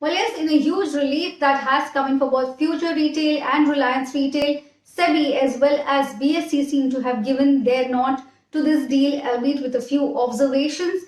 Well, yes, in a huge relief that has come in for both Future Retail and Reliance Retail, Sebi as well as BSE seem to have given their nod to this deal, albeit with a few observations.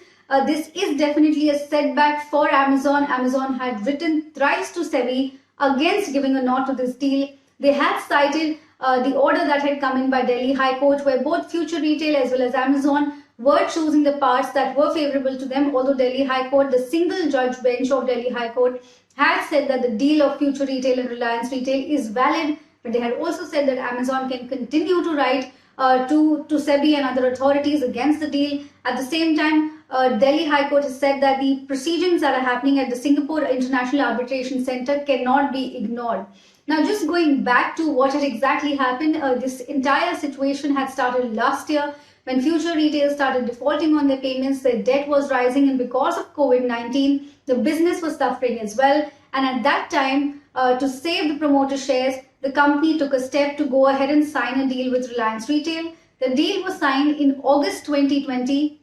This is definitely a setback for Amazon. Amazon had written thrice to Sebi against giving a nod to this deal. They had cited the order that had come in by Delhi High Court, where both Future Retail as well as Amazon were choosing the parts that were favorable to them, although Delhi High Court, the single judge bench of Delhi High Court, had said that the deal of Future Retail and Reliance Retail is valid, but they had also said that Amazon can continue to write to Sebi and other authorities against the deal. At the same time, Delhi High Court has said that the proceedings that are happening at the Singapore International Arbitration Center cannot be ignored. Now, just going back to what had exactly happened, this entire situation had started last year when Future Retail started defaulting on their payments. Their debt was rising, and because of COVID-19, the business was suffering as well. And at that time, to save the promoter shares, the company took a step to go ahead and sign a deal with Reliance Retail. The deal was signed in August 2020.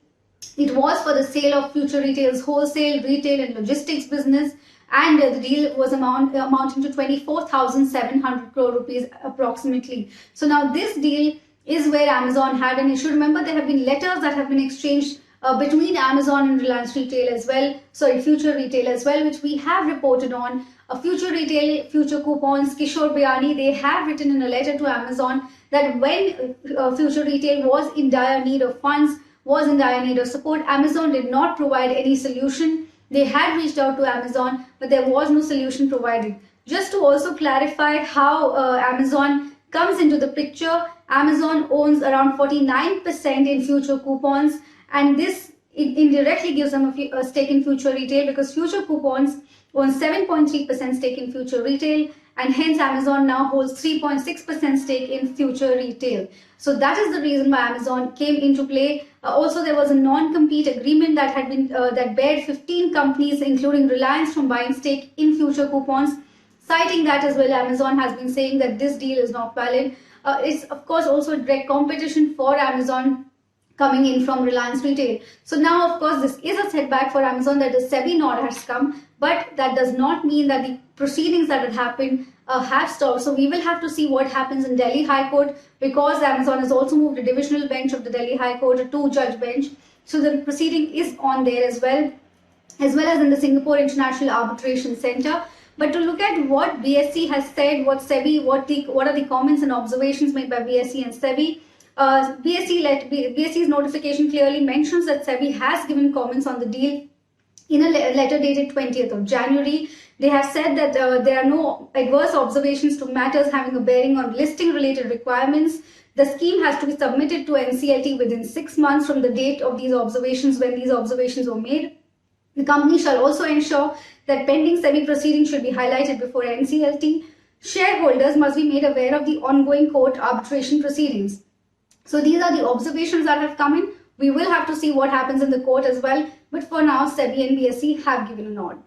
It was for the sale of Future Retail's wholesale, retail and logistics business, and the deal was amounting to 24,700 crore rupees approximately. So now this deal is where Amazon had an issue. Remember, there have been letters that have been exchanged between Amazon and Reliance Retail as well, Future Retail as well, which we have reported on. Future Retail, Future Coupons, Kishore Bayani, they have written in a letter to Amazon that when Future Retail was in dire need of funds, was in dire need of support, Amazon did not provide any solution. They had reached out to Amazon, but there was no solution provided. Just to also clarify how Amazon comes into the picture, Amazon owns around 49% in Future Coupons, and this indirectly gives them a stake in Future Retail, because Future Coupons owns 7.3% stake in Future Retail, and hence Amazon now holds 3.6% stake in Future Retail. So that is the reason why Amazon came into play. Also, there was a non-compete agreement that had been that barred 15 companies, including Reliance, from buying stake in Future Coupons. Citing that as well, Amazon has been saying that this deal is not valid. It's of course also a direct competition for Amazon coming in from Reliance Retail. So now, of course, this is a setback for Amazon that the Sebi nod has come, but that does not mean that the proceedings that had happened have stopped. So we will have to see what happens in Delhi High Court, because Amazon has also moved a divisional bench of the Delhi High Court, a two-judge bench. So the proceeding is on there as well as in the Singapore International Arbitration Center. But to look at what BSE has said, what Sebi, what are the comments and observations made by BSE and Sebi? BSE's notification clearly mentions that Sebi has given comments on the deal in a letter dated 20th of January. They have said that there are no adverse observations to matters having a bearing on listing related requirements. The scheme has to be submitted to NCLT within 6 months from the date of these observations, when these observations were made. The company shall also ensure that pending Sebi proceedings should be highlighted before NCLT. Shareholders must be made aware of the ongoing court arbitration proceedings. So these are the observations that have come in. We will have to see what happens in the court as well. But for now, Sebi and BSE have given a nod.